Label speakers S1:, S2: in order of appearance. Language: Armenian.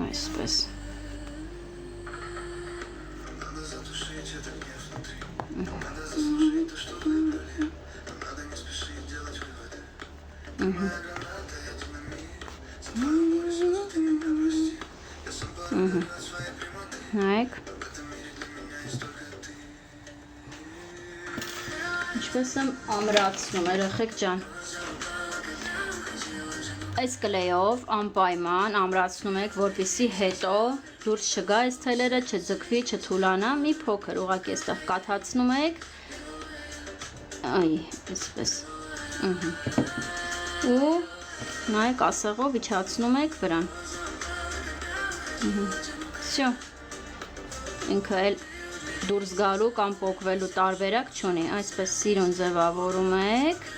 S1: Այսպես։ Նայեք։ Ինչպես եմ ամրացնում, երեխեք ջան։ Այս կլեյով անպայման ամրացնում եք, որպեսզի հետո դուրս չգա այս թելերը, չձգվի, չթուլանա, մի փոքր ուղղակի այստեղ կաթացնում եք։ Այ, այսպես։ Ու նայեք ասեղով իջացնում եք վրան։ Всё։ Ինքը էլ դուրս գալու կամ պոկվելու տարբերակ չունի, այսպես սիրուն ձևավորում եք։